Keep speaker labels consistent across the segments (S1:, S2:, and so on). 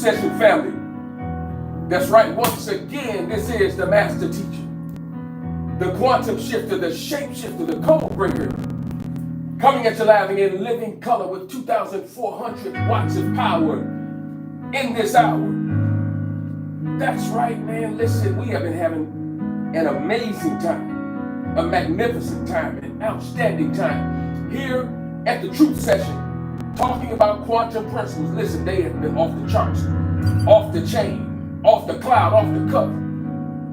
S1: Session family. That's right, once again, this is the master teacher, the quantum shifter, the shape shifter, the code breaker, coming at you live in living color with 2,400 watts of power in this hour. That's right, man. Listen, we have been having an amazing time, a magnificent time, an outstanding time here at the Truth Session, talking about quantum principles. Listen, they have been off the charts, off the chain, off the cloud, off the cuff,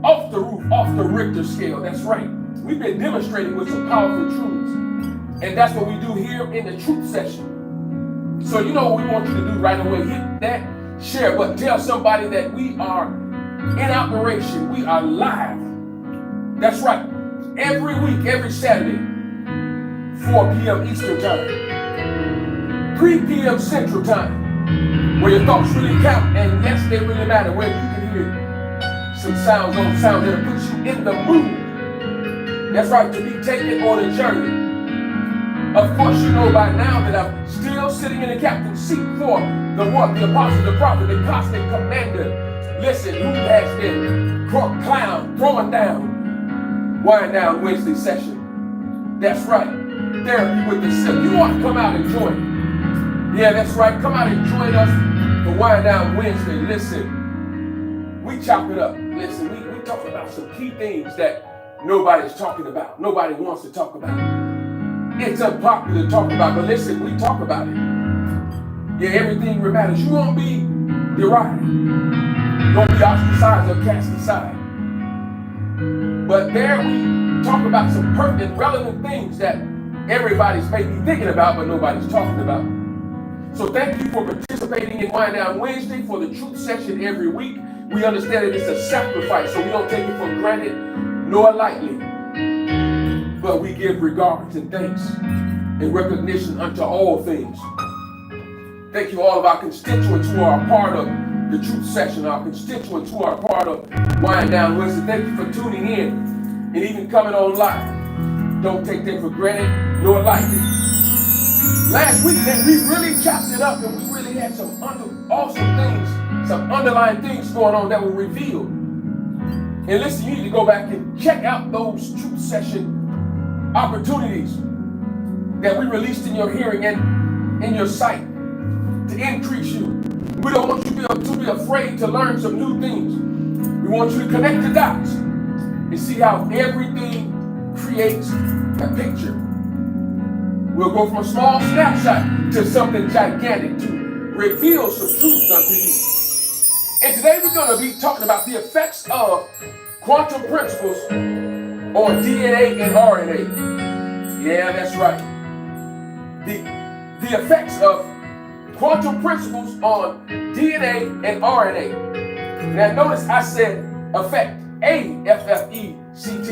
S1: off the roof, off the Richter scale. That's right. We've been demonstrating with some powerful truths. And that's what we do here in the Truth Session. So you know what we want you to do right away. Hit that share button. Tell somebody that we are in operation. We are live. That's right. Every week, every Saturday, 4 p.m. Eastern Time, 3 p.m. Central Time, where your thoughts really count, and yes, they really matter, where you can hear some sounds on sound that puts you in the mood. That's right, to be taken on a journey. Of course, you know by now that I'm still sitting in the captain's seat for the one, the apostle, the prophet, the cosmic commander. Listen, who has been throwing down, wind down Wednesday session. That's right, therapy with the silk. You want to come out and join. Yeah, that's right. Come out and join us for Wind Down Wednesday. Listen, we chop it up. Listen, we talk about some key things that nobody's talking about. Nobody wants to talk about. It's unpopular to talk about, but listen, we talk about it. Yeah, everything matters. You won't be derided. You won't be ostracized or cast aside. But there we talk about some pertinent, relevant things that everybody's maybe thinking about, but nobody's talking about. So thank you for participating in Wind Down Wednesday for the Truth Session every week. We understand that it's a sacrifice, so we don't take it for granted nor lightly. But we give regards and thanks and recognition unto all things. Thank you all of our constituents who are a part of the Truth Session, our constituents who are a part of Wind Down Wednesday. Thank you for tuning in and even coming on live. Don't take that for granted nor lightly. Last week, man, we really chopped it up and we really had some awesome things, some underlying things going on that were revealed. And listen, you need to go back and check out those Truth Session opportunities that we released in your hearing and in your sight to increase you. We don't want you to be afraid to learn some new things. We want you to connect the dots and see how everything creates a picture. We'll go from a small snapshot to something gigantic to reveal some truths unto you. And today we're going to be talking about the effects of quantum principles on DNA and RNA. Yeah, that's right. The effects of quantum principles on DNA and RNA. Now notice I said effect, A-F-F-E-C-T,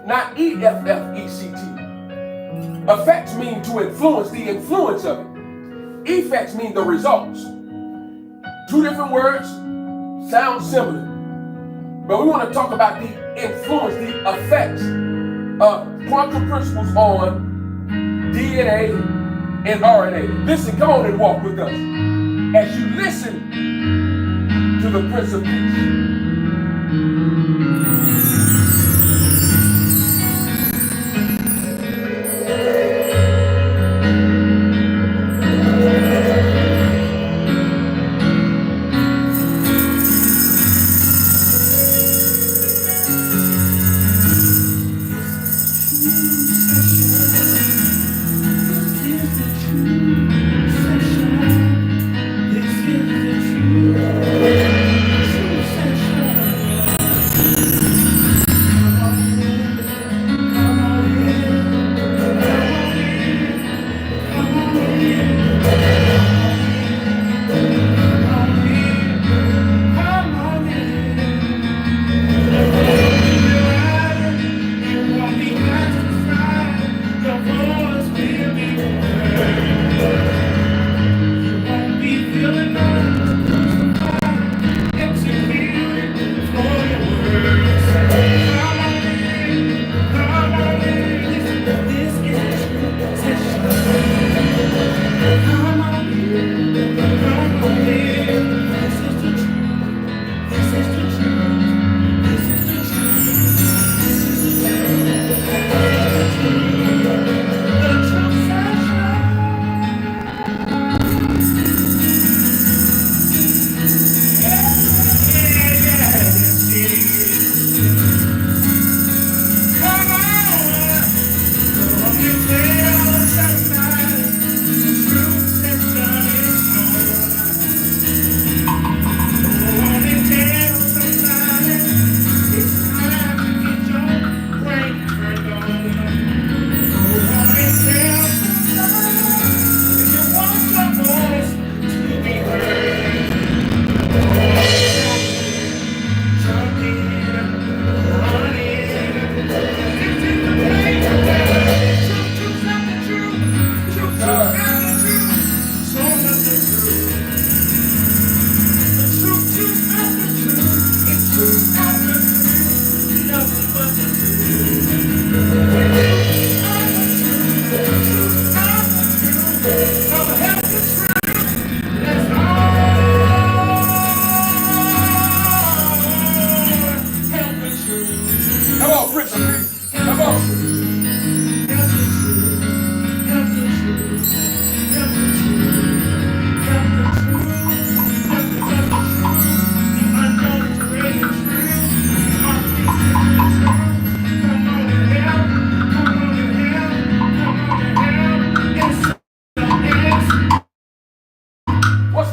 S1: not E-F-F-E-C-T. Effects mean to influence, the influence of it. Effects mean the results. Two different words, sound similar. But we want to talk about the influence, the effects of quantum principles on DNA and RNA. Listen, come on and walk with us as you listen to the Prince of Peace.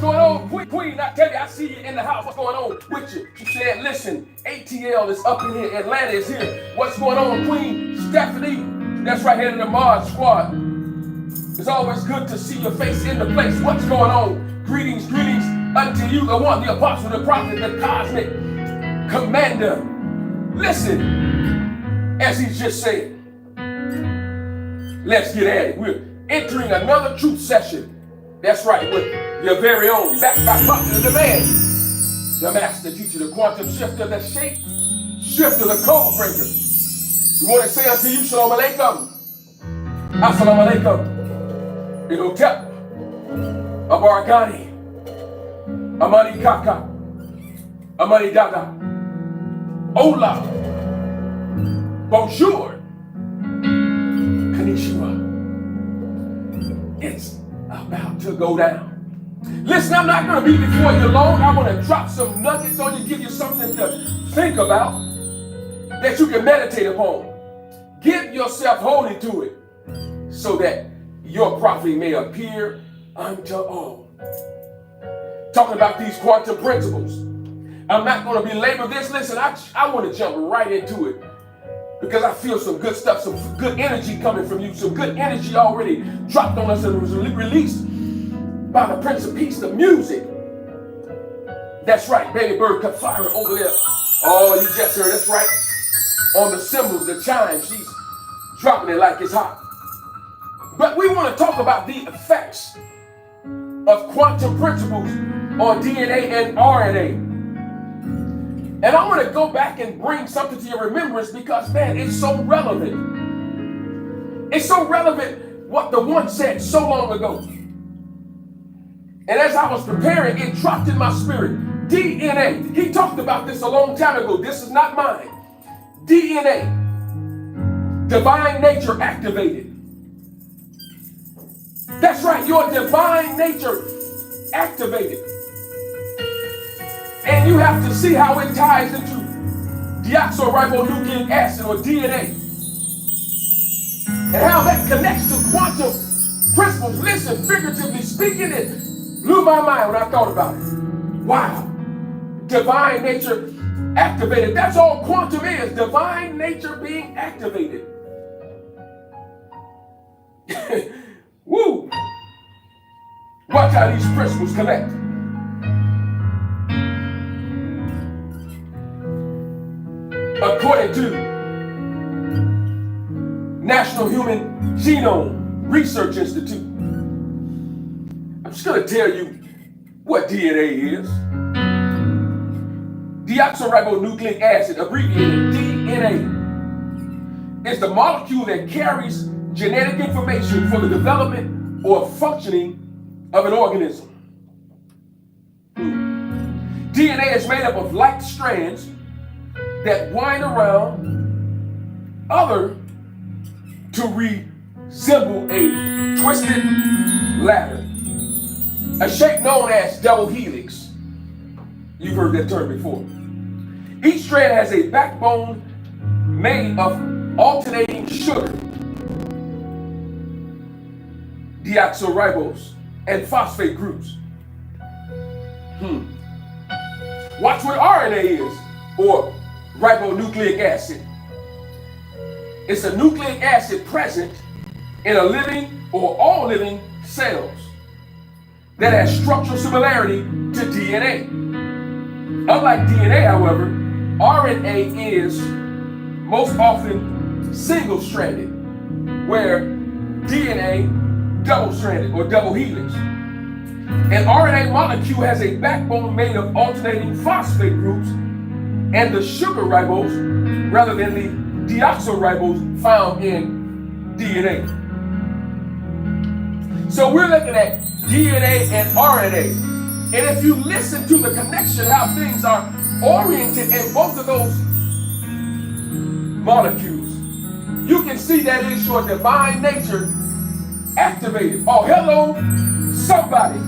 S1: going on, Queen? I tell you, I see you in the house. What's going on with you? She said, listen, ATL is up in here. Atlanta is here. What's going on, Queen? Stephanie, that's right here in the Mars Squad. It's always good to see your face in the place. What's going on? Greetings unto you, the one, the apostle, the prophet, the cosmic commander. Listen, as he just said, let's get at it. We're entering another truth session. That's right, with your very own, backed by popular demand, the master teacher, the quantum shifter, the shape shifter, the code breaker. We want to say unto you, Shalom Alaikum, Assalamu Alaikum, Ihotep, Abaragani, Amani Kaka, Amani Dada, Hola, Bonjour, Konnichiwa. It's about to go down. Listen, I'm not going to be before you long. I want to drop some nuggets on you, give you something to think about that you can meditate upon. Give yourself wholly to it so that your prophecy may appear unto all. Talking about these quantum principles. I'm not going to belabor this. Listen, I want to jump right into it because I feel some good stuff, some good energy coming from you, some good energy already dropped on us and was released by the Prince of Peace, the music. That's right, Baby Bird cut fire over there. Oh, you just heard, that's right. On the cymbals, the chimes, she's dropping it like it's hot. But we want to talk about the effects of quantum principles on DNA and RNA. And I want to go back and bring something to your remembrance because, man, it's so relevant. It's so relevant what the one said so long ago. And as I was preparing, it dropped in my spirit. DNA. He talked about this a long time ago. This is not mine. DNA. Divine nature activated. That's right, your divine nature activated. And you have to see how it ties into deoxyribonucleic acid or DNA. And how that connects to quantum principles. Listen, figuratively speaking, it blew my mind when I thought about it. Wow. Divine nature activated. That's all quantum is. Divine nature being activated. Woo. Watch how these principles connect. According to National Human Genome Research Institute, I'm just going to tell you what DNA is. Deoxyribonucleic acid, abbreviated DNA, is the molecule that carries genetic information for the development or functioning of an organism. DNA is made up of like strands that wind around other to resemble a twisted ladder, a shape known as double helix. You've heard that term before. Each strand has a backbone made of alternating sugar, deoxyribose, and phosphate groups. Watch what RNA is, or ribonucleic acid. It's a nucleic acid present in a living or all living cells that has structural similarity to DNA. Unlike DNA, however, RNA is most often single-stranded, where DNA double-stranded or double helix. An RNA molecule has a backbone made of alternating phosphate groups and the sugar ribose rather than the deoxyribose found in DNA. So we're looking at DNA and RNA. And if you listen to the connection, how things are oriented in both of those molecules, you can see that it is your divine nature activated. Oh, hello, somebody.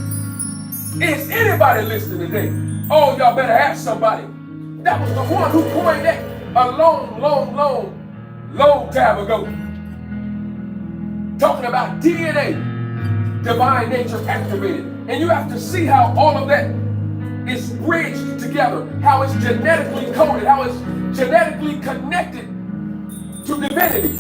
S1: Is anybody listening today? Oh, y'all better ask somebody. That was the one who coined that a long time ago. Talking about DNA, divine nature activated. And you have to see how all of that is bridged together, how it's genetically coded, how it's genetically connected to divinity,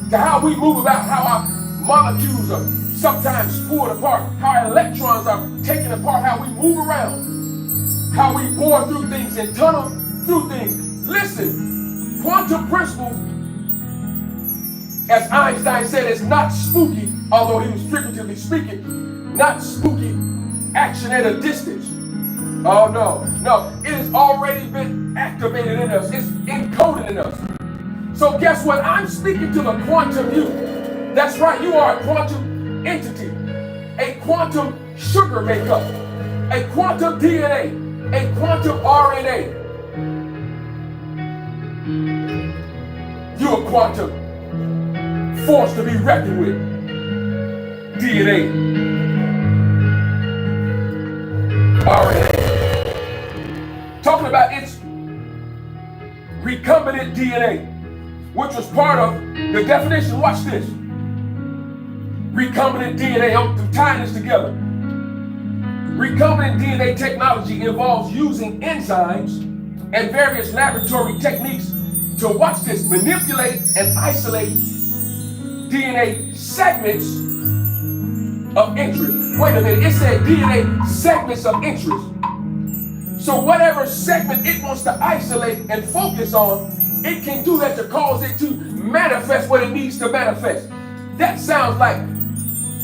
S1: to how we move about, how our molecules are sometimes pulled apart, how our electrons are taken apart, how we move around, how we bore through things and tunnel through things. Listen, quantum principles, as Einstein said, is not spooky, although he was figuratively speaking, not spooky action at a distance. Oh no, it has already been activated in us. It's encoded in us. So guess what? I'm speaking to the quantum you. That's right, you are a quantum entity, a quantum sugar makeup, a quantum DNA, a quantum RNA. You're a quantum force to be reckoned with. DNA, RNA. Talking about its recombinant DNA, which was part of the definition. Watch this. Recombinant DNA, I'm tying this together. Recombinant DNA technology involves using enzymes and various laboratory techniques to, watch this, manipulate and isolate DNA segments of interest. Wait a minute, it said DNA segments of interest. So whatever segment it wants to isolate and focus on, it can do that to cause it to manifest what it needs to manifest. That sounds like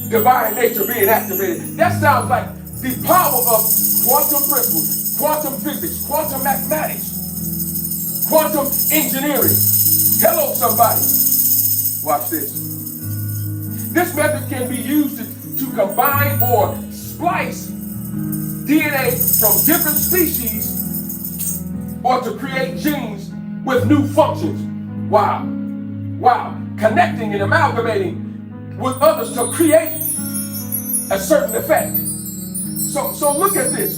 S1: divine nature being activated. That sounds like the power of quantum principles, quantum physics, quantum mathematics, quantum engineering. Hello, somebody. Watch this. This method can be used to combine or splice DNA from different species or to create genes with new functions. Wow. Connecting and amalgamating with others to create a certain effect. So look at this.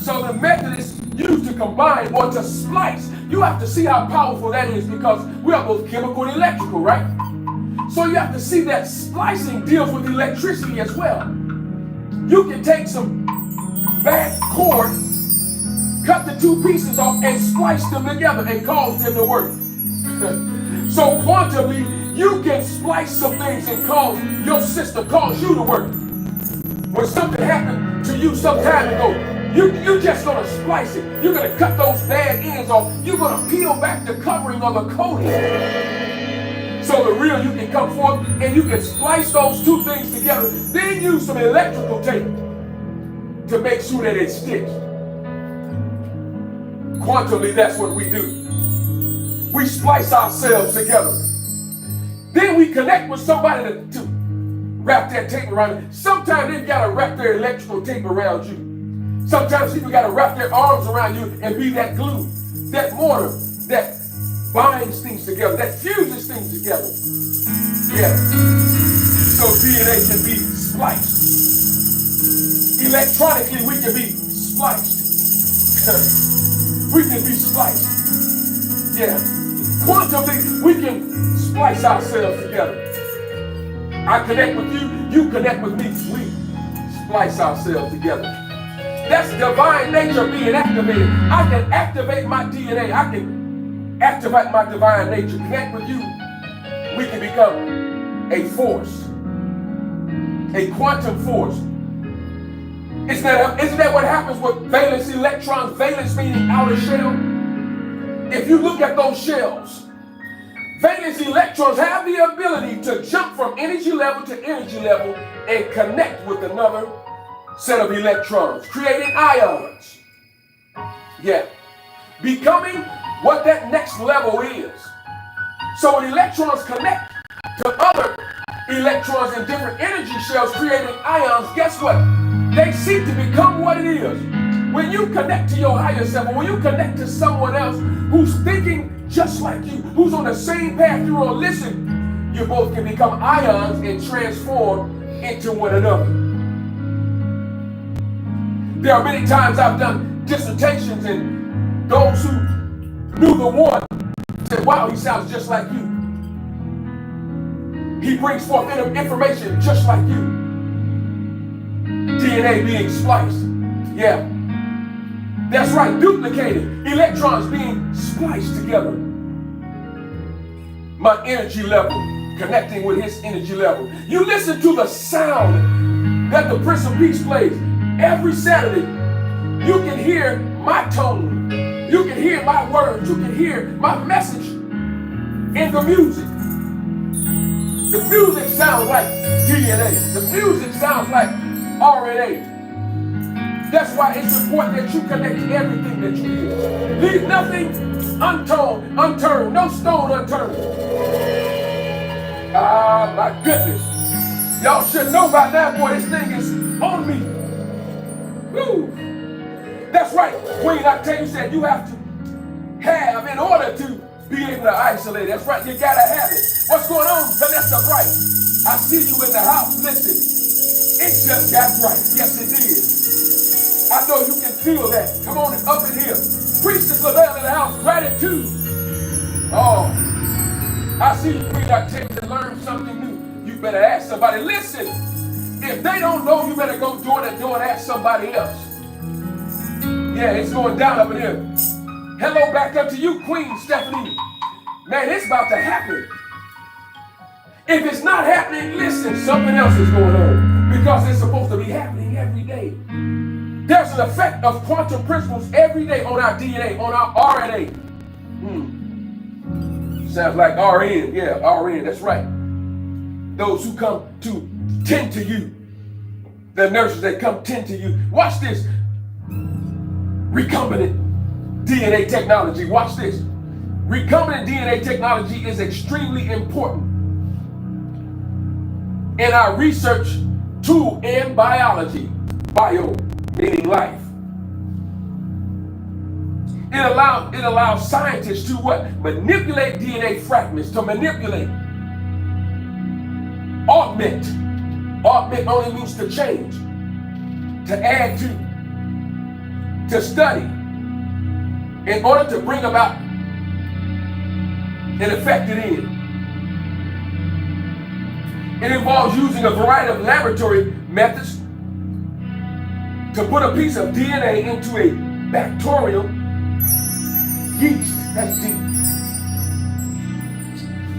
S1: So the method is used to combine or to splice. You have to see how powerful that is, because we are both chemical and electrical, right? So you have to see that splicing deals with electricity as well. You can take some bad cord, cut the two pieces off and splice them together and cause them to work. So quantumly, you can splice some things and cause your system, cause you to work. When something happened to you some time ago, you're just gonna splice it. You're gonna cut those bad ends off. You're gonna peel back the covering or the coating. So the real you can come forth and you can splice those two things together. Then use some electrical tape to make sure that it's stitched. Quantumly, that's what we do. We splice ourselves together. Then we connect with somebody to wrap that tape around it. Sometimes they've got to wrap their electrical tape around you. Sometimes people got to wrap their arms around you and be that glue, that mortar, that binds things together, that fuses things together. Yeah. So DNA can be spliced. Electronically, we can be spliced. We can be spliced. Yeah. Quantumly, we can splice ourselves together. I connect with you, you connect with me. We splice ourselves together. That's divine nature being activated. I can activate my DNA. I can activate my divine nature. Connect with you. We can become a force. A quantum force. Isn't that what happens with valence electrons? Valence meaning outer shell. If you look at those shells, valence electrons have the ability to jump from energy level to energy level and connect with another set of electrons, creating ions. Yeah. Becoming what that next level is. So when electrons connect to other electrons in different energy shells, creating ions, guess what? They seek to become what it is. When you connect to your higher self, when you connect to someone else who's thinking just like you, who's on the same path you're on, listen, you both can become ions and transform into one another. There are many times I've done dissertations and those who knew the one said, wow, he sounds just like you. He brings forth information just like you. DNA being spliced. Yeah, that's right, duplicated. Electrons being spliced together. My energy level connecting with his energy level. You listen to the sound that the Prince of Peace plays every Saturday. You can hear my tone. You can hear my words. You can hear my message in the music. The music sounds like DNA. The music sounds like RNA. That's why it's important that you connect everything that you hear. Leave nothing unturned, no stone unturned. Ah, my goodness. Y'all should know by now, boy, this thing is on me. Woo. That's right, Queen Octavia said you have to have in order to be able to isolate. That's right, you gotta have it. What's going on, Vanessa Bright? I see you in the house. Listen, it just got right. Yes, it did. I know you can feel that. Come on up in here. Priestess Lavelle in the house. Gratitude. Oh, I see you, Queen Octavia, learn something new. You better ask somebody. Listen, if they don't know, you better go door to door and ask somebody else. Yeah, it's going down up in here. Hello, back up to you, Queen Stephanie. Man, it's about to happen. If it's not happening, listen, something else is going on. Because it's supposed to be happening every day. There's an effect of quantum principles every day on our DNA, on our RNA. Sounds like RN. Yeah, RN, that's right. Those who come to tend to you. The nurses that come tend to you. Watch this. Recombinant DNA technology. Watch this. Recombinant DNA technology is extremely important in our research tool in biology. Bio meaning life. It allows scientists to what? Manipulate DNA fragments, to manipulate. Augment. Augment only means to change, to add to study, in order to bring about an effective end. It involves using a variety of laboratory methods to put a piece of DNA into a bacterial yeast. That's deep.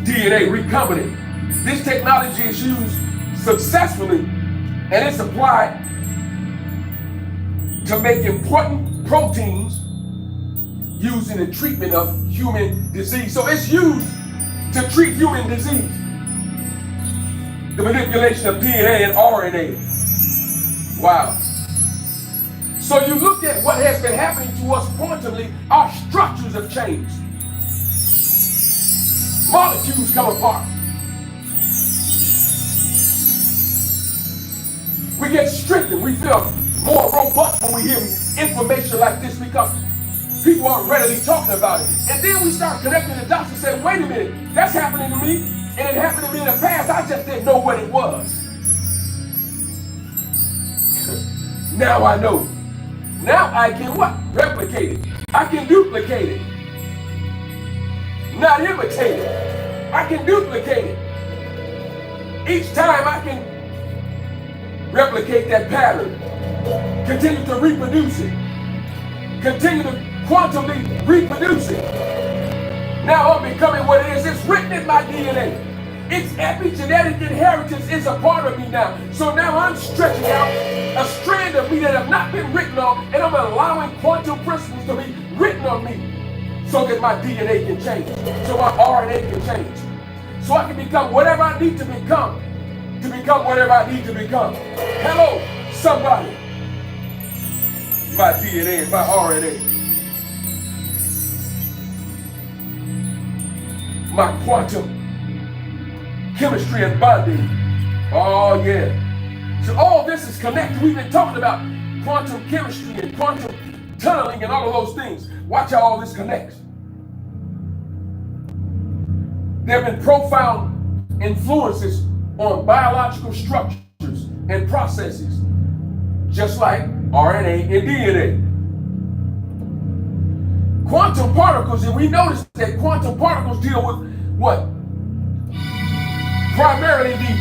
S1: DNA recombinant. This technology is used successfully and it's applied to make important proteins used in the treatment of human disease. So it's used to treat human disease. The manipulation of DNA and RNA. Wow. So you look at what has been happening to us quantumly, our structures have changed. Molecules come apart. We get strengthened. We feel more robust when we hear information like this because people aren't readily talking about it. And then we start connecting the dots and say, wait a minute, that's happening to me. And it happened to me in the past. I just didn't know what it was. Now I know. Now I can what? Replicate it. I can duplicate it. Not imitate it. I can duplicate it. Each time I can replicate that pattern. Continue to reproduce it. Continue to quantumly reproduce it. Now I'm becoming what it is. It's written in my DNA. Its epigenetic inheritance is a part of me now. So now I'm stretching out a strand of me that have not been written on, and I'm allowing quantum principles to be written on me so that my DNA can change, so my RNA can change, so I can become whatever I need to become whatever I need to become. Hello, somebody. My DNA, my RNA. My quantum chemistry and bonding. Oh yeah. So all this is connected. We've been talking about quantum chemistry and quantum tunneling and all of those things. Watch how all this connects. There have been profound influences on biological structures and processes, just like RNA and DNA. Quantum particles, and we notice that quantum particles deal with what? Primarily the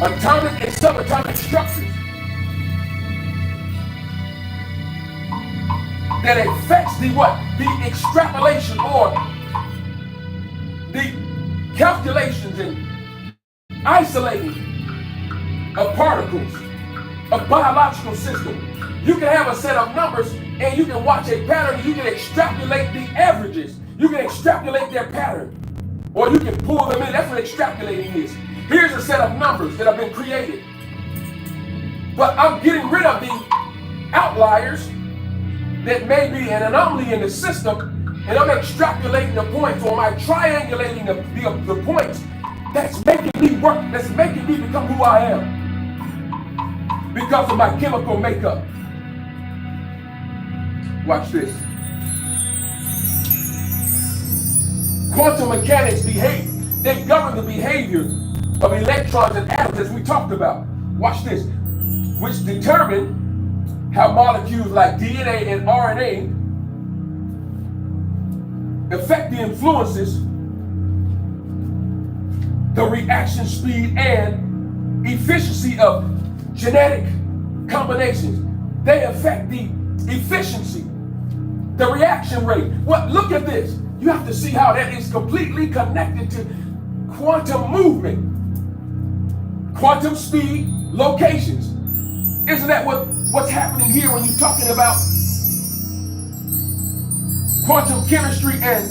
S1: atomic and subatomic structures. that affects the what? The extrapolation or the calculations and isolating of particles, of biological system. You can have a set of numbers and you can watch a pattern. You can extrapolate the averages. You can extrapolate their pattern. Or you can pull them in. That's what extrapolating is. Here's a set of numbers that have been created. But I'm getting rid of the outliers that may be an anomaly in the system, and I'm extrapolating the points, or am I triangulating the points that's making me work, that's making me become who I am because of my chemical makeup. Watch this. Quantum mechanics they govern the behavior of electrons and atoms, as we talked about. Watch this. Which determine how molecules like DNA and RNA affect the influences, the reaction speed and efficiency of genetic combinations. They affect the efficiency, the reaction rate. Look at this. You have to see how that is completely connected to quantum movement, quantum speed, locations. Isn't that what's happening here when you're talking about quantum chemistry and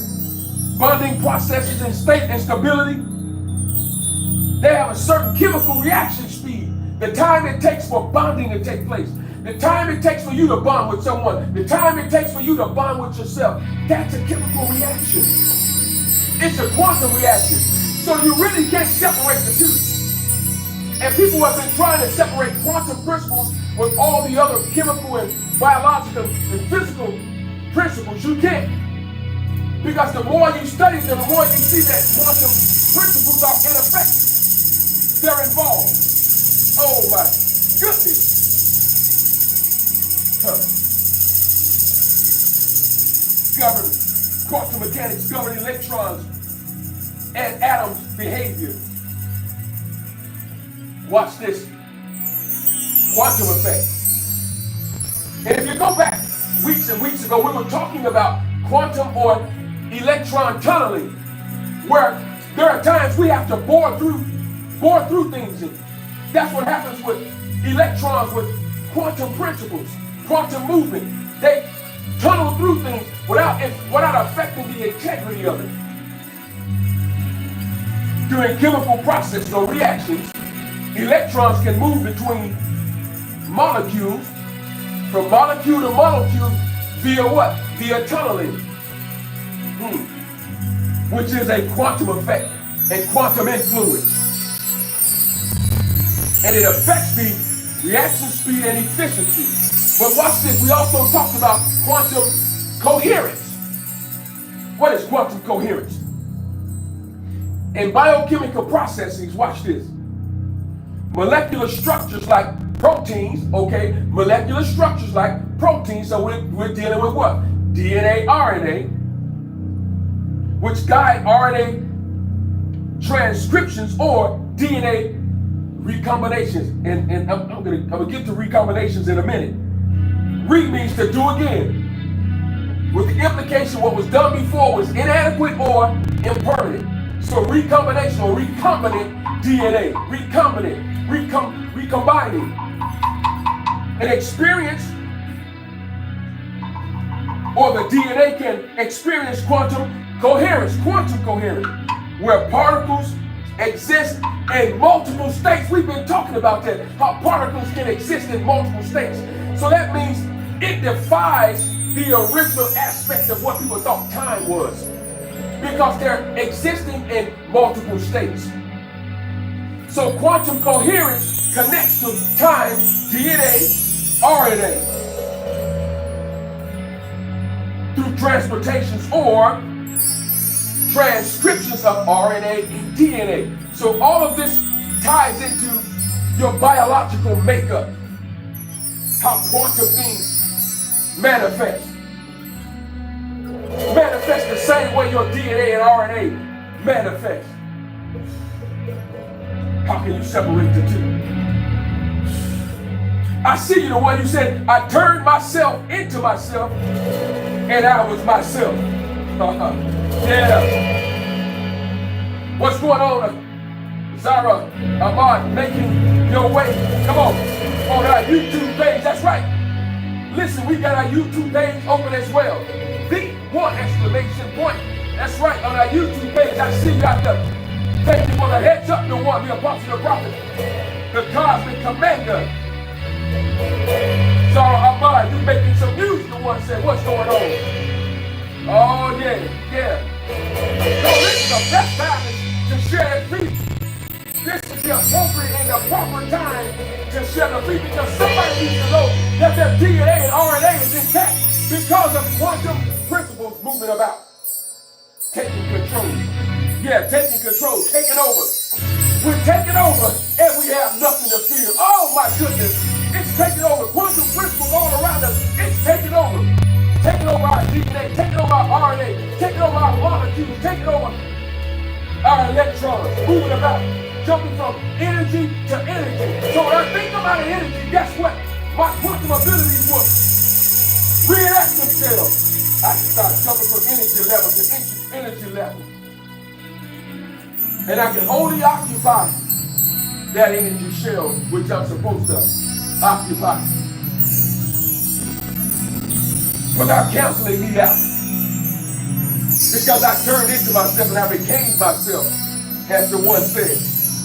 S1: bonding processes and state and stability? They have a certain chemical reaction speed. The time it takes for bonding to take place. The time it takes for you to bond with someone. The time it takes for you to bond with yourself. That's a chemical reaction. It's a quantum reaction. So you really can't separate the two. And people have been trying to separate quantum principles with all the other chemical and biological and physical principles. You can't. Because the more you study them, the more you see that quantum principles are in effect. They're involved. Oh my goodness. Govern quantum mechanics, govern electrons and atoms' behavior. Watch this. Quantum effect. And if you go back weeks and weeks ago, we were talking about quantum or electron tunneling, where there are times we have to bore through things. And that's what happens with electrons, with quantum principles, quantum movement. They tunnel through things without affecting the integrity of it. During chemical processes or reactions, electrons can move between molecules, from molecule to molecule, via what? Via tunneling, which is a quantum effect and quantum influence. And it affects the reaction speed and efficiency. But watch this, we also talked about quantum coherence. What is quantum coherence? In biochemical processes, watch this. Molecular structures like proteins, molecular structures like proteins, so we're dealing with what? DNA, RNA, which guide RNA transcriptions or DNA recombinations. And I'm gonna get to recombinations in a minute. Re means to do again, with the implication what was done before was inadequate or impermanent. So recombination or recombinant DNA, recombining. An experience, or the DNA can experience quantum coherence, where particles exist in multiple states. We've been talking about that, how particles can exist in multiple states. So that means it defies the original aspect of what people thought time was, because they're existing in multiple states. So quantum coherence connects to time, DNA, RNA, through transportations or transcriptions of RNA and DNA. So all of this ties into your biological makeup, how quantum things manifest the same way your DNA and RNA manifest. How can you separate the two? I see you, the one you said, I turned myself into myself, and I was myself. Yeah. What's going on, Zara Ahmad, making your way? Come on our YouTube page. That's right. Listen, we got our YouTube page open as well. The one exclamation point. That's right, on our YouTube page. I see you out there. Thank you for the heads up, the one, the apostle, the prophet, the cosmic commander. Zara Ahmad, you making some news, the one said, what's going on? Oh, yeah. So this is the best time to share the feed. This is the appropriate and the proper time to share the feed, because somebody needs to know that their DNA and RNA is intact because of quantum principles moving about. Taking control. Yeah, taking control, taking over. We're taking over and we have nothing to fear. Oh my goodness. It's taking over. Quantum principles all around us. It's taking over. Taking over our DNA, taking over our RNA, taking over our molecules, taking over our electrons, moving about, jumping from energy to energy. So when I think about energy, guess what? My quantum abilities will reenact themselves. I can start jumping from energy level to energy level. And I can only occupy that energy shell which I'm supposed to occupy without canceling me out. Because I turned into myself and I became myself, as the one said.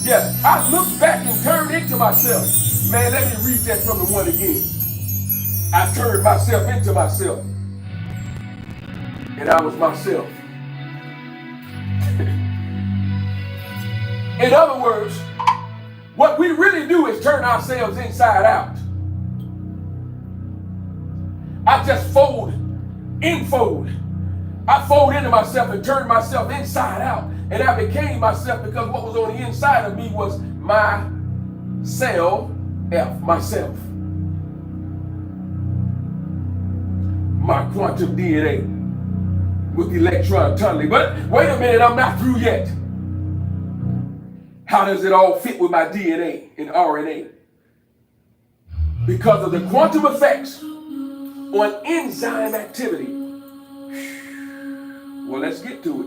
S1: Yes, I looked back and turned into myself. Man, let me read that from the one again. I turned myself into myself. And I was myself. In other words, what we really do is turn ourselves inside out. I just fold. I fold into myself and turned myself inside out. And I became myself because what was on the inside of me was myself. My quantum DNA with electron tunneling. But wait a minute, I'm not through yet. How does it all fit with my DNA and RNA? Because of the quantum effects on enzyme activity. Well, let's get to it.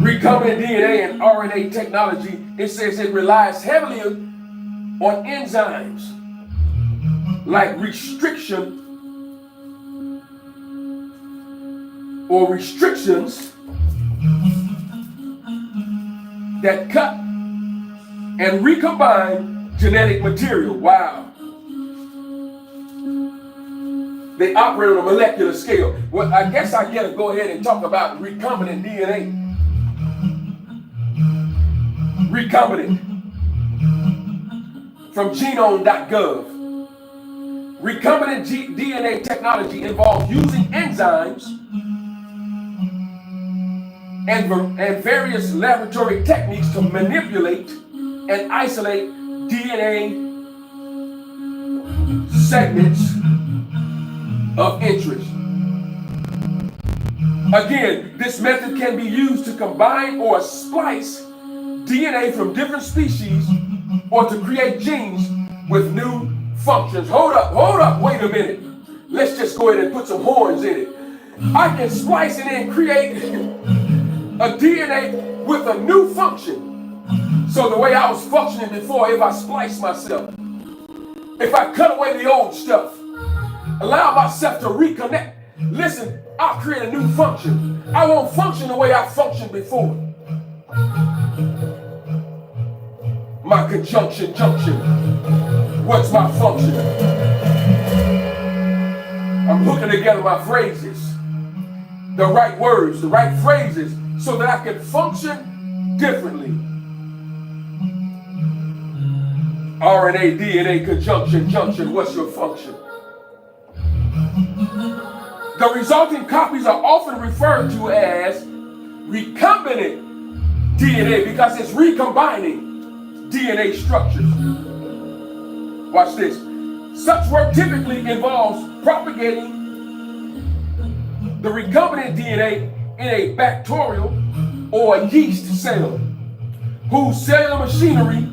S1: Recombinant DNA and RNA technology, it says it relies heavily on enzymes like restriction or restrictions that cut and recombine genetic material. Wow. They operate on a molecular scale. Well, I guess I gotta go ahead and talk about recombinant DNA. Recombinant from genome.gov. Recombinant DNA technology involves using enzymes and various laboratory techniques to manipulate and isolate DNA segments of interest. Again, this method can be used to combine or splice DNA from different species or to create genes with new functions. Hold up, wait a minute. Let's just go ahead and put some horns in it. I can splice it and create a DNA with a new function. So the way I was functioning before, if I splice myself, if I cut away the old stuff, allow myself to reconnect, listen, I'll create a new function. I won't function the way I functioned before. My conjunction junction. What's my function? I'm hooking together my phrases, the right words, the right phrases, so that I can function differently. RNA, DNA, conjunction, junction, what's your function? The resulting copies are often referred to as recombinant DNA because it's recombining DNA structures. Watch this. Such work typically involves propagating the recombinant DNA in a bacterial or a yeast cell, whose cellular machinery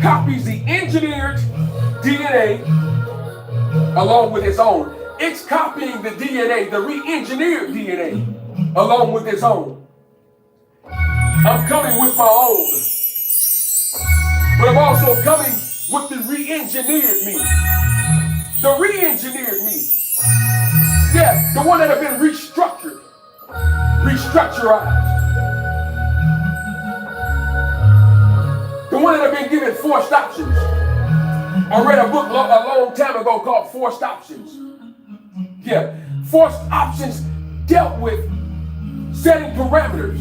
S1: copies the engineered DNA along with its own. It's copying the DNA, the re-engineered DNA, along with its own. I'm coming with my own, but I'm also coming with the re-engineered me. The re-engineered me. Yeah, the one that have been restructured, restructurized. The one that have been given forced options. I read a book a long time ago called Forced Options. Yeah, forced options dealt with setting parameters,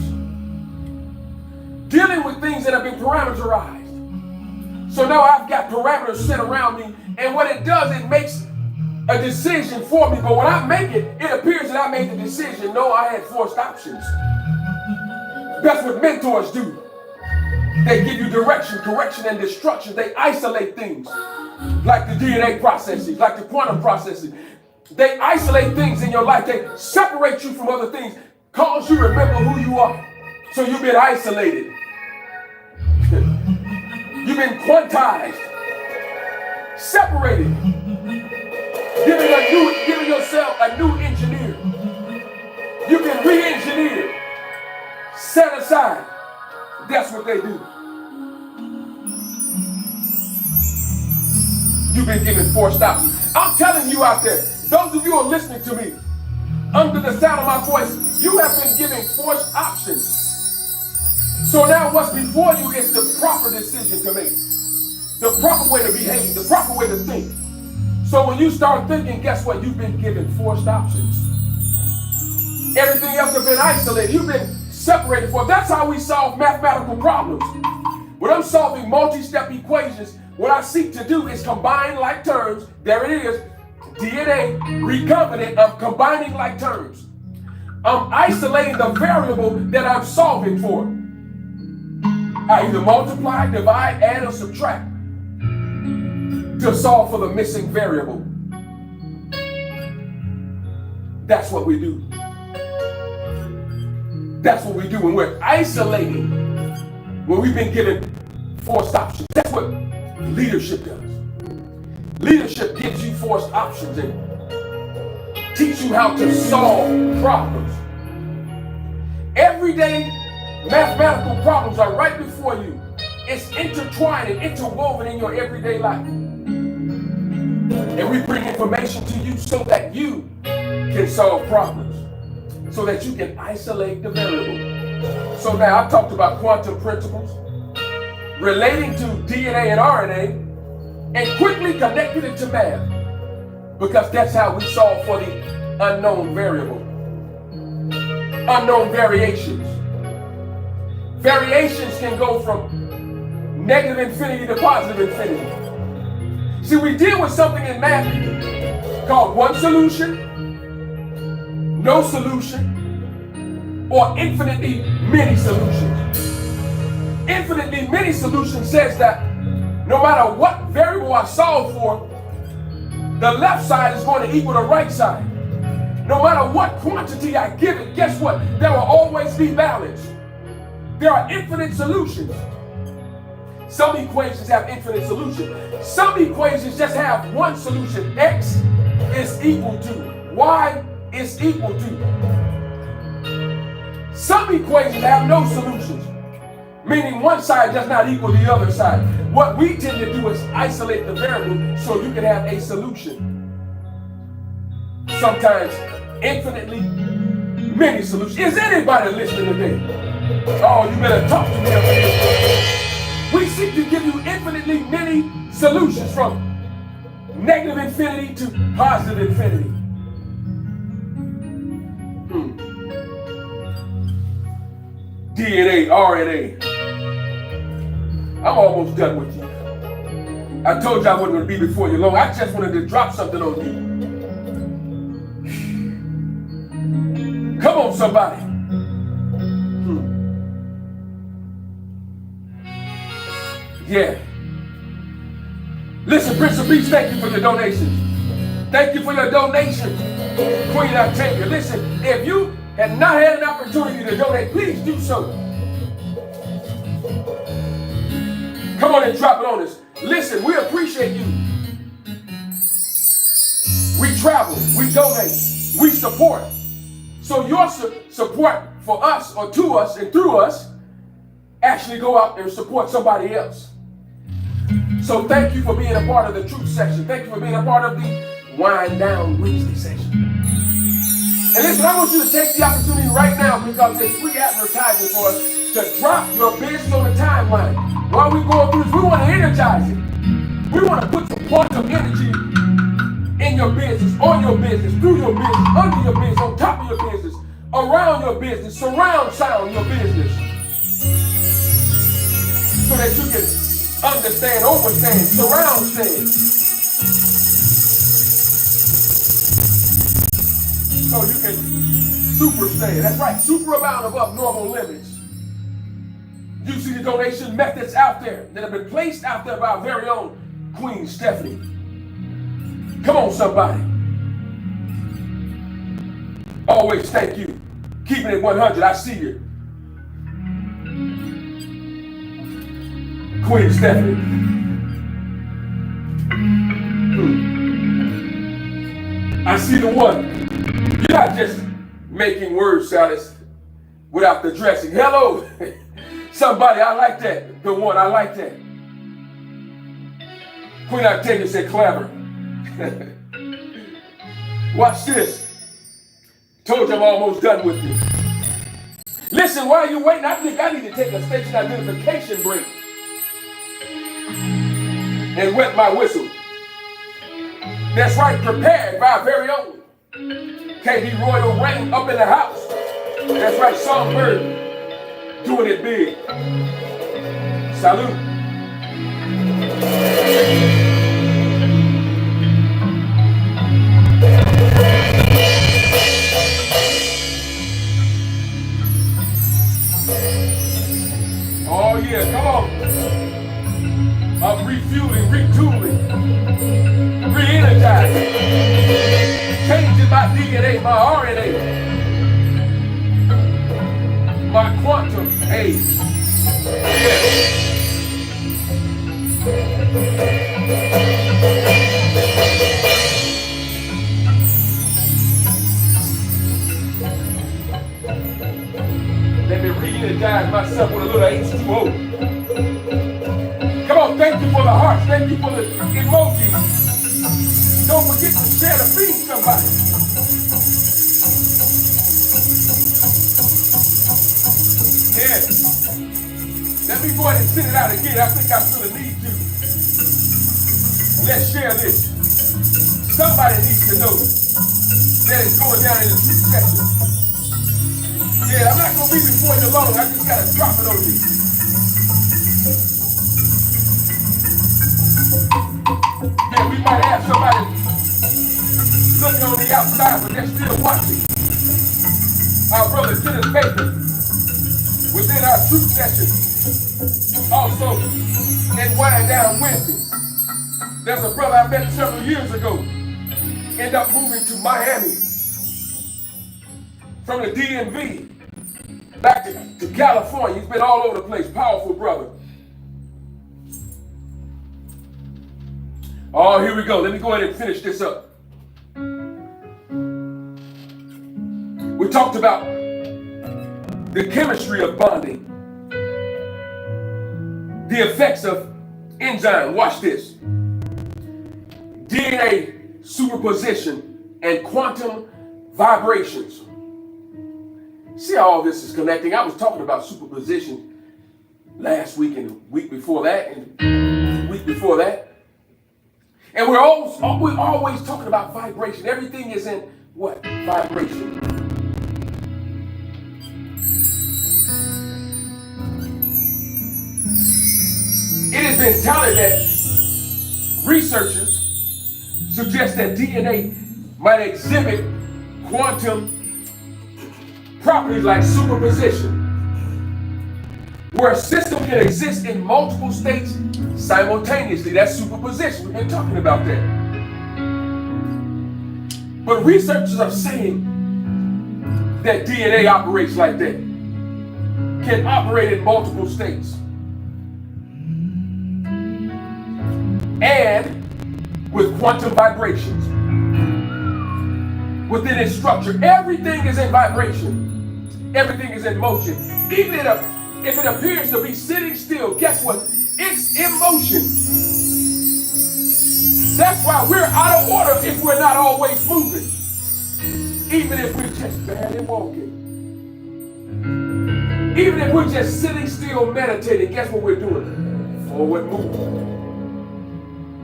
S1: dealing with things that have been parameterized. So now I've got parameters set around me, and what it does, it makes a decision for me. But when I make it, it appears that I made the decision. No, I had forced options. That's what mentors do. They give you direction, correction, and destruction. They isolate things like the DNA processes, like the quantum processes. They isolate things in your life. They separate you from other things, cause you remember who you are. So you've been isolated. You've been quantized, separated, giving yourself a new engineer. You've been re-engineered, set aside. That's what they do. You've been given forced options. I'm telling you out there, those of you who are listening to me, under the sound of my voice, you have been given forced options. So now what's before you is the proper decision to make, the proper way to behave, the proper way to think. So when you start thinking, guess what? You've been given forced options. Everything else has been isolated. You've been separated for. That's how we solve mathematical problems. When I'm solving multi-step equations, what I seek to do is combine like terms. There it is. DNA, recombinant of combining like terms. I'm isolating the variable that I'm solving for. I either multiply, divide, add, or subtract to solve for the missing variable. That's what we do. That's what we do when we're isolating, when we've been given forced options. That's what leadership does. Leadership gives you forced options and teach you how to solve problems. Everyday mathematical problems are right before you. It's intertwined and interwoven in your everyday life. And we bring information to you so that you can solve problems, so that you can isolate the variable. So now I've talked about quantum principles relating to DNA and RNA, and quickly connected it to math, because that's how we solve for the unknown variable. Unknown variations. Variations can go from negative infinity to positive infinity. See, we deal with something in math called one solution, no solution, or infinitely many solutions. Infinitely many solutions says that no matter what variable I solve for, the left side is going to equal the right side. No matter what quantity I give it, guess what? There will always be balance. There are infinite solutions. Some equations have infinite solutions. Some equations just have one solution. X is equal to, Y is equal to. Some equations have no solutions, meaning one side does not equal the other side. What we tend to do is isolate the variable so you can have a solution. Sometimes infinitely many solutions. Is anybody listening today? Oh, you better talk to me up here. We seek to give you infinitely many solutions, from negative infinity to positive infinity. DNA, RNA. I'm almost done with you. I told you I wasn't going to be before you long. I just wanted to drop something on you. Come on, somebody. Yeah. Listen, Prince of Peace, thank you for your donations. Thank you for your donation, Queen Octavia. Listen, if you have not had an opportunity to donate, please do so. Come on and drop it on us. Listen, we appreciate you We travel, we donate, we support. So your support for us or to us and through us actually go out and support somebody else. So thank you for being a part of the truth section. Thank you for being a part of the Wind Down Wednesday section. And listen, I want you to take the opportunity right now, because there's free advertising for us, to drop your business on the timeline. While we're going through this, we want to energize it. We want to put some quantum energy in your business, on your business, through your business, under your business, on top of your business, around your business, surround sound your business, so that you can understand, overstand, surround stand. So you can super stand. That's right, super amount above normal limits. You see the donation methods out there that have been placed out there by our very own Queen Stephanie. Come on, somebody. Always thank you. Keeping it 100, I see you. Queen Stephanie. I see the one. You're not just making word salads without the dressing. Hello. Somebody, I like that. The one, I like that. Queen Octavia said clever. Watch this. Told you I'm almost done with you. Listen, while you're waiting, I think I need to take a station identification break and wet my whistle. That's right, prepared by our very own KB Royal Rain up in the house. That's right, Songbird doing it big. Salute. Oh yeah, come on. I'm refueling, retooling, re-energizing, changing my DNA, my RNA, my quantum age. Yeah. Let me re-energize myself with a little H2O. Come on, thank you for the hearts. Thank you for the emojis. Don't forget to share the feed, somebody. Yeah. Let me go ahead and send it out again. I think I still need to. Let's share this. Somebody needs to know that it's going down in the truth section. Yeah, I'm not going to be before you long. I just got to drop it on you. Yeah, we might have somebody looking on the outside, but they're still watching. Our brother Kenneth Baker, within our truth session, also in Wind Down Wednesdays. There's a brother I met several years ago, ended up moving to Miami from the DMV back to California. He's been all over the place. Powerful brother. Oh, here we go. Let me go ahead and finish this up. We talked about the chemistry of bonding, the effects of enzyme. Watch this. DNA superposition and quantum vibrations. See how all this is connecting? I was talking about superposition last week and the week before that and the week before that. And we're always talking about vibration. Everything is in what? Vibration. It has been touted that researchers suggest that DNA might exhibit quantum properties like superposition, where a system can exist in multiple states simultaneously. That's superposition. We've been talking about that. But researchers are saying that DNA operates like that, can operate in multiple states. And with quantum vibrations. within its structure. Everything is in vibration. Everything is in motion. Even if it appears to be sitting still, guess what? It's in motion. That's why we're out of order if we're not always moving. Even if we're just barely walking. Even if we're just sitting still meditating, guess what we're doing? Forward movement.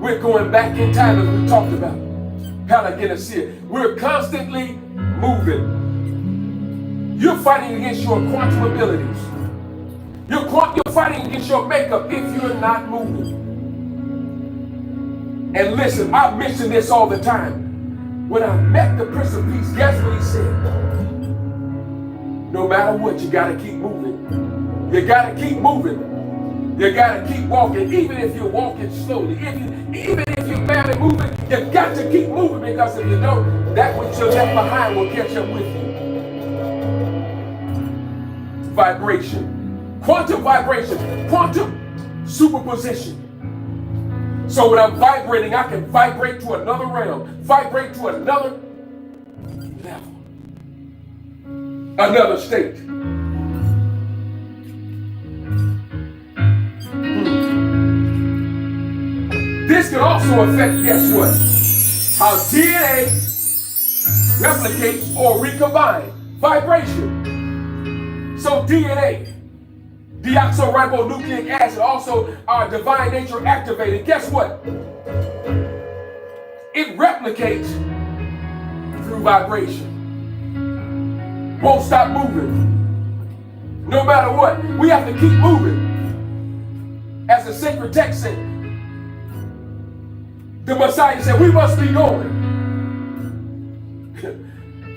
S1: We're going back in time as we talked about. We're constantly moving. You're fighting against your quantum abilities. You're fighting against your makeup if you're not moving. And listen, I mention this all the time. When I met the Prince of Peace, guess what he said? No matter what, you gotta keep moving. You gotta keep moving. You gotta keep walking, even if you're walking slowly. Even if you're barely moving, you got to keep moving, because if you don't, that which you're left behind will catch up with you. Vibration. Quantum vibration. Quantum superposition. So when I'm vibrating, I can vibrate to another realm, vibrate to another level, another state. This can also affect, guess what? How DNA replicates or recombines. Vibration. So DNA, deoxyribonucleic acid, also our divine nature activated. Guess what? It replicates through vibration. Won't stop moving. No matter what, we have to keep moving. As the sacred text said, the Messiah said, we must be going.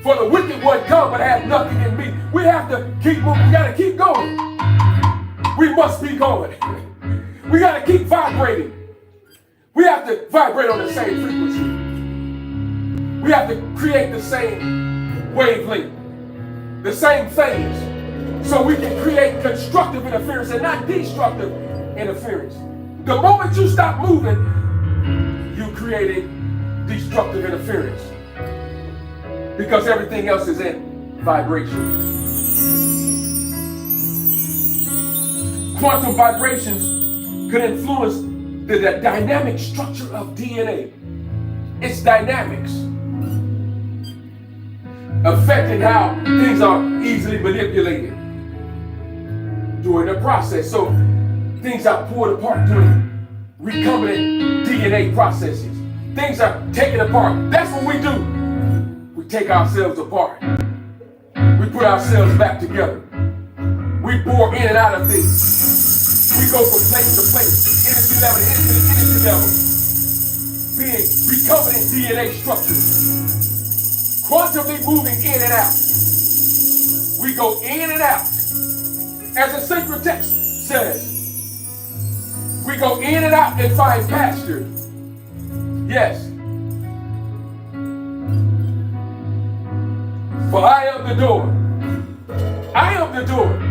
S1: For the wicked one come but has nothing in me. We have to keep moving. We got to keep going. We must be going. We got to keep vibrating. We have to vibrate on the same frequency. We have to create the same wavelength, the same phase, so we can create constructive interference and not destructive interference. The moment you stop moving, you're creating destructive interference, because everything else is in vibration. Quantum vibrations could influence the dynamic structure of DNA. Its dynamics, affecting how things are easily manipulated during the process. So things are pulled apart during recombinant DNA processes. Things are taken apart. That's what we do. We take ourselves apart. We put ourselves back together. We bore in and out of things. We go from place to place, energy level to energy level, being recombinant DNA structures, quantumly moving in and out. We go in and out. As the sacred text says, we go in and out and find pasture. Yes. For I am the door. I am the door.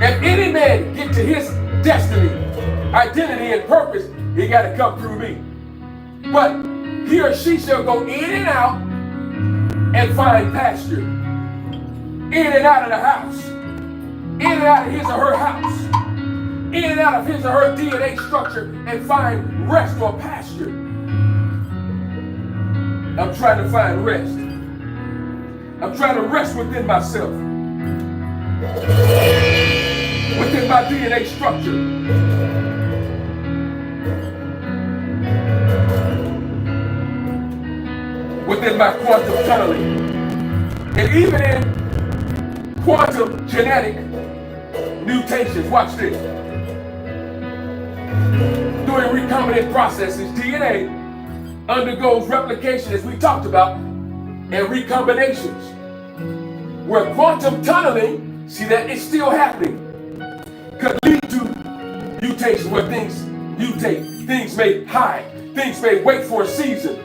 S1: If any man get to his destiny, identity, and purpose, he got to come through me. But he or she shall go in and out and find pasture. In and out of the house. In and out of his or her house. In and out of his or her DNA structure and find rest or pasture. I'm trying to find rest. I'm trying to rest within myself. Within my DNA structure. Within my quantum tunneling. And even in quantum genetic mutations. Watch this. During recombinant processes, DNA undergoes replication, as we talked about, and recombinations. Where quantum tunneling, see that it's still happening, could lead to mutations where things mutate, things may hide, things may wait for a season.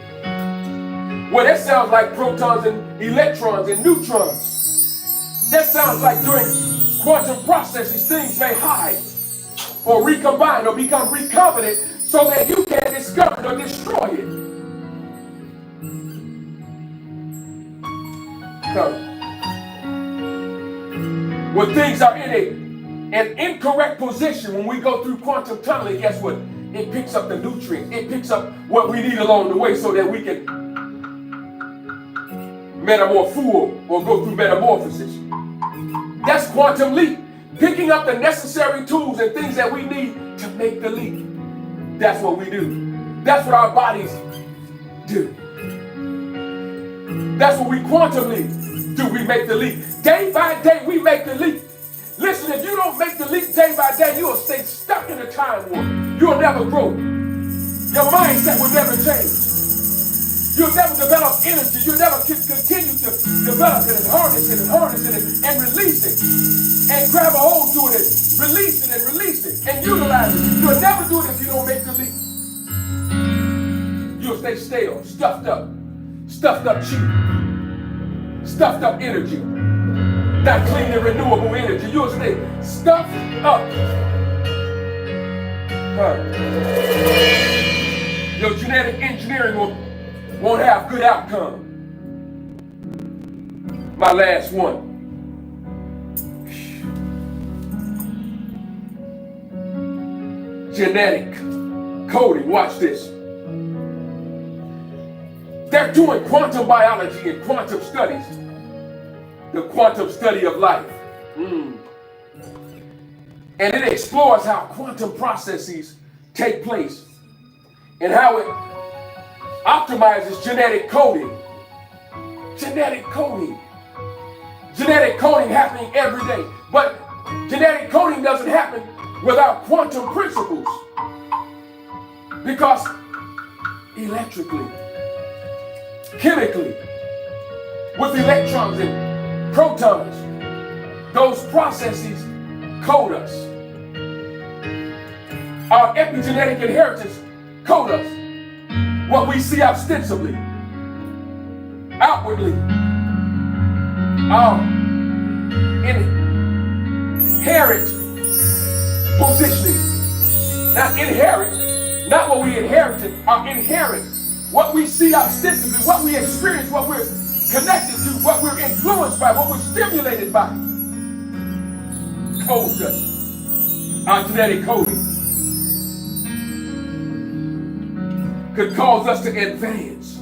S1: Well, that sounds like protons and electrons and neutrons. That sounds like during quantum processes, things may hide or recombine or become recombinant so that you can discover it or destroy it. When things are in an incorrect position, when we go through quantum tunneling, guess what? It picks up the nutrients. It picks up what we need along the way so that we can metamorphose or go through metamorphosis. That's quantum leap. Picking up the necessary tools and things that we need to make the leap. That's what we do. That's what our bodies do. That's what we quantum leap do. We make the leap. Day by day, we make the leap. Listen, if you don't make the leap day by day, you will stay stuck in a time warp. You'll never grow. Your mindset will never change. You'll never develop energy. You'll never continue to develop it and harness it and harness it and release it. And grab a hold to it and release it and release it and utilize it. You'll never do it if you don't make the leap. You'll stay stale, stuffed up cheap, stuffed up energy, not clean and renewable energy. You'll stay stuffed up. Your genetic engineering won't have good outcome. My last one. Genetic coding. Watch this. They're doing quantum biology and quantum studies. The quantum study of life. And it explores how quantum processes take place and how it optimizes genetic coding. Genetic coding. Genetic coding happening every day. But genetic coding doesn't happen without quantum principles. Because electrically, chemically, with electrons and protons, those processes code us. Our epigenetic inheritance code us. What we see ostensibly, outwardly, our inherent positioning, not what we inherited, our inherent, what we see ostensibly, what we experience, what we're connected to, what we're influenced by, what we're stimulated by, codes us. Our genetic coding could cause us to advance.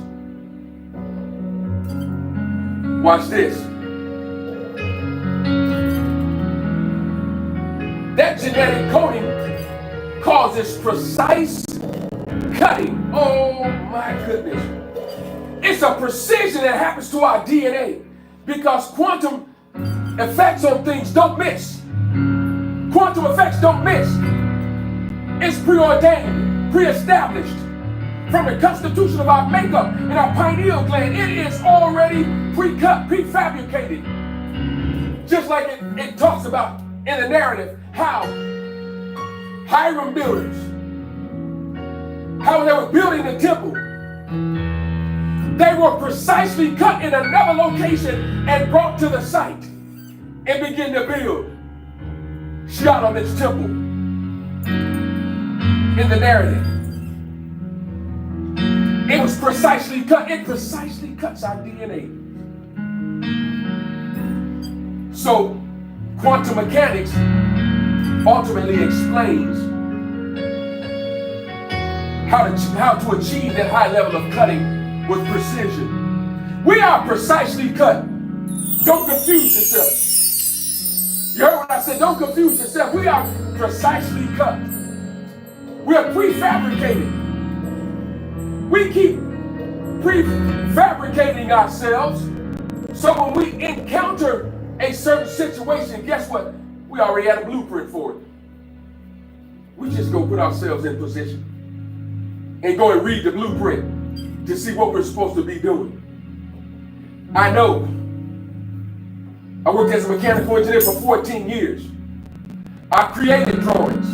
S1: Watch this. That genetic coding causes precise cutting. Oh my goodness. It's a precision that happens to our DNA because quantum effects on things don't miss. Quantum effects don't miss. It's preordained, pre-established from the constitution of our makeup and our pineal gland. It is already pre-cut, prefabricated. Just like it talks about in the narrative how Hiram builders, how they were building the temple. They were precisely cut in another location and brought to the site and began to build Solomon's temple in the narrative. It was precisely cut. It precisely cuts our DNA. So quantum mechanics ultimately explains how to achieve that high level of cutting with precision. We are precisely cut. Don't confuse yourself. You heard what I said? Don't confuse yourself. We are precisely cut. We are prefabricated. We keep prefabricating ourselves so when we encounter a certain situation, guess what? We already had a blueprint for it. We just go put ourselves in position and go and read the blueprint to see what we're supposed to be doing. I know. I worked as a mechanical engineer for 14 years. I created drawings.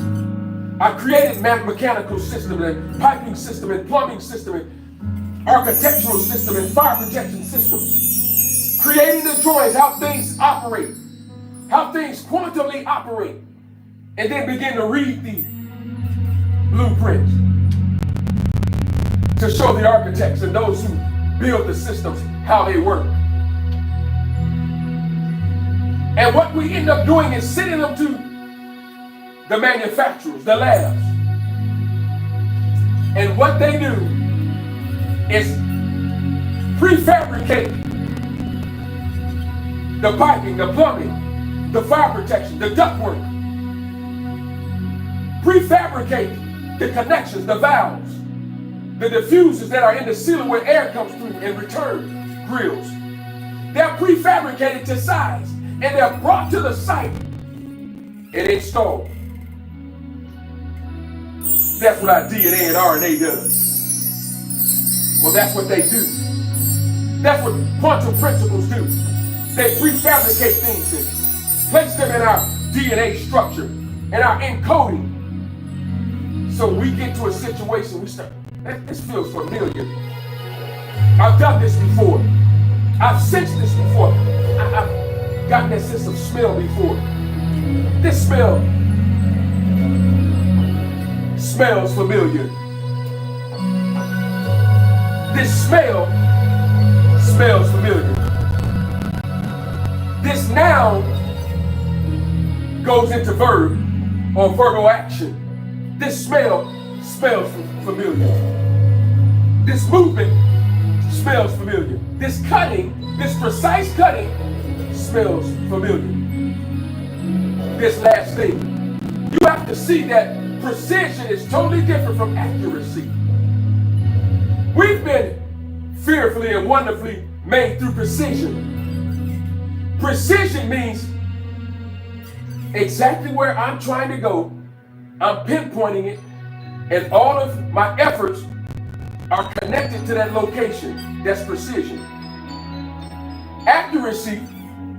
S1: I created mechanical system and piping system and plumbing system and architectural system and fire protection system. Creating the drawings, how things operate, how things quantumly operate, and then begin to read the blueprints to show the architects and those who build the systems how they work. And what we end up doing is sending them to the manufacturers, the labs. And what they do is prefabricate the piping, the plumbing, the fire protection, the ductwork. Prefabricate the connections, the valves, the diffusers that are in the ceiling where air comes through and return grills. They're prefabricated to size and they're brought to the site and installed. That's what our DNA and RNA does. Well, that's what they do. That's what quantum principles do. They prefabricate things and place them in our DNA structure and our encoding. So we get to a situation, we start, this feels familiar. I've done this before. I've sensed this before. I've gotten that sense of smell before. This smell smells familiar. This smell smells familiar. This noun goes into verb or verbal action. This smell smells familiar. This movement smells familiar. This cutting, this precise cutting smells familiar. This last thing, you have to see that precision is totally different from accuracy. We've been fearfully and wonderfully made through precision. Precision means exactly where I'm trying to go, I'm pinpointing it, and all of my efforts are connected to that location. That's precision. Accuracy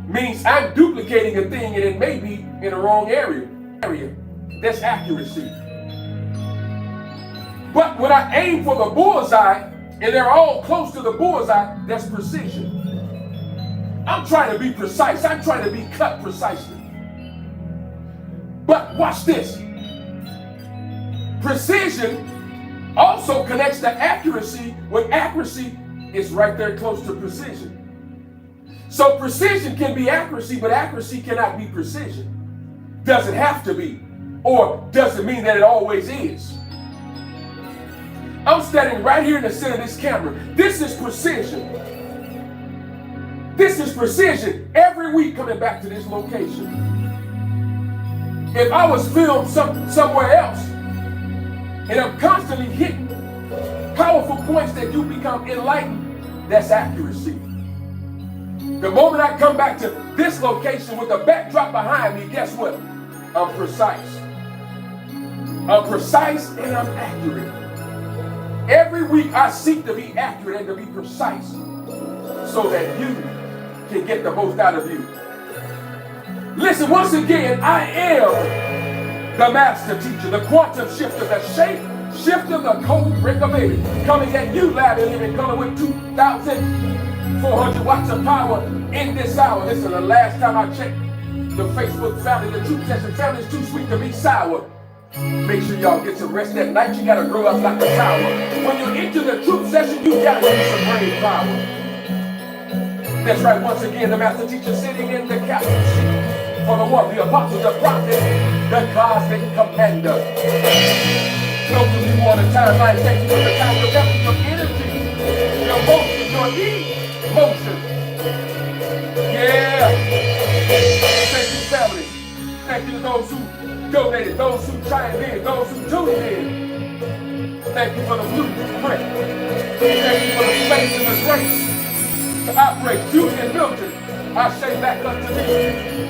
S1: means I'm duplicating a thing and it may be in the wrong area. That's accuracy. But when I aim for the bullseye and they're all close to the bullseye, that's precision. I'm trying to be precise. I'm trying to be cut precisely. But watch this. Precision also connects to accuracy when accuracy is right there close to precision. So precision can be accuracy, but accuracy cannot be precision. Doesn't have to be, or doesn't mean that it always is. I'm standing right here in the center of this camera. This is precision. This is precision every week coming back to this location. If I was filmed somewhere else, and I'm constantly hitting powerful points that you become enlightened, that's accuracy. The moment I come back to this location with the backdrop behind me, guess what? I'm precise. I'm precise and I'm accurate. Every week I seek to be accurate and to be precise so that you can get the most out of you. Listen, once again, I am the master teacher, the quantum shifter, the shape shifter, the code breaker, baby. Coming at you loud and living color with 2,400 watts of power in this hour. This is the last time I checked the Facebook family, the truth session family is too sweet to be sour. Make sure y'all get some rest that night. You gotta grow up like a tower. When you enter the truth session, you gotta use some brain power. That's right, once again, the master teacher sitting in the captain seat. For the one, the apostle, the prophet, the cosmic commander. Those of you on the timeline, thank you for the time, your effort, your energy, your motion, your emotion. Yeah. Thank you, family. Thank you to those who donated, those who chimed in, those who tuned in. Thank you for the blueprint. Thank you for the space and the grace to operate. Judy and Milton, I say back up to me.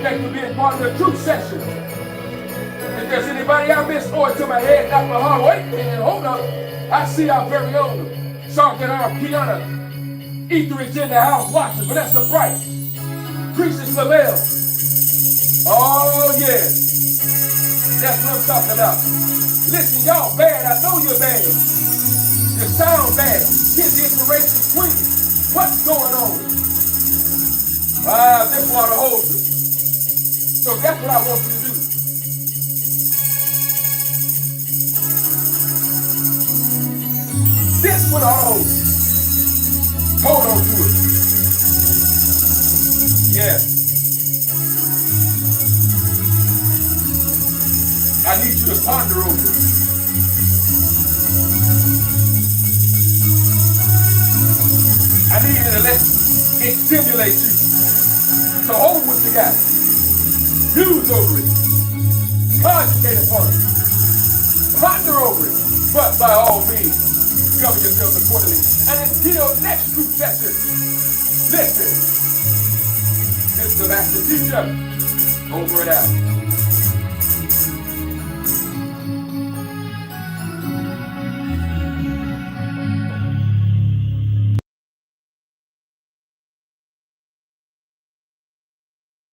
S1: Thank you for being part of the truth session. If there's anybody I missed, or to my head, not my heart, wait a minute, hold up. I see our very own Sergeant R. Kiana. Etheridge in the house watching, Vanessa Bright, Priestess Lavelle. Oh, yeah. That's what I'm talking about. Listen, y'all bad. I know you're bad. You sound bad. Here's the inspiration queen. What's going on? This one to hold you. So that's what I want you to do. This one ought to hold you. Hold on to it. Yeah. I need you to ponder over it. I need you to let it stimulate you. So hold what you got. Muse over it. Concentrate upon it. Ponder over it. But by all means, govern yourselves accordingly. And until next group session, listen. This is the master teacher. Over and out.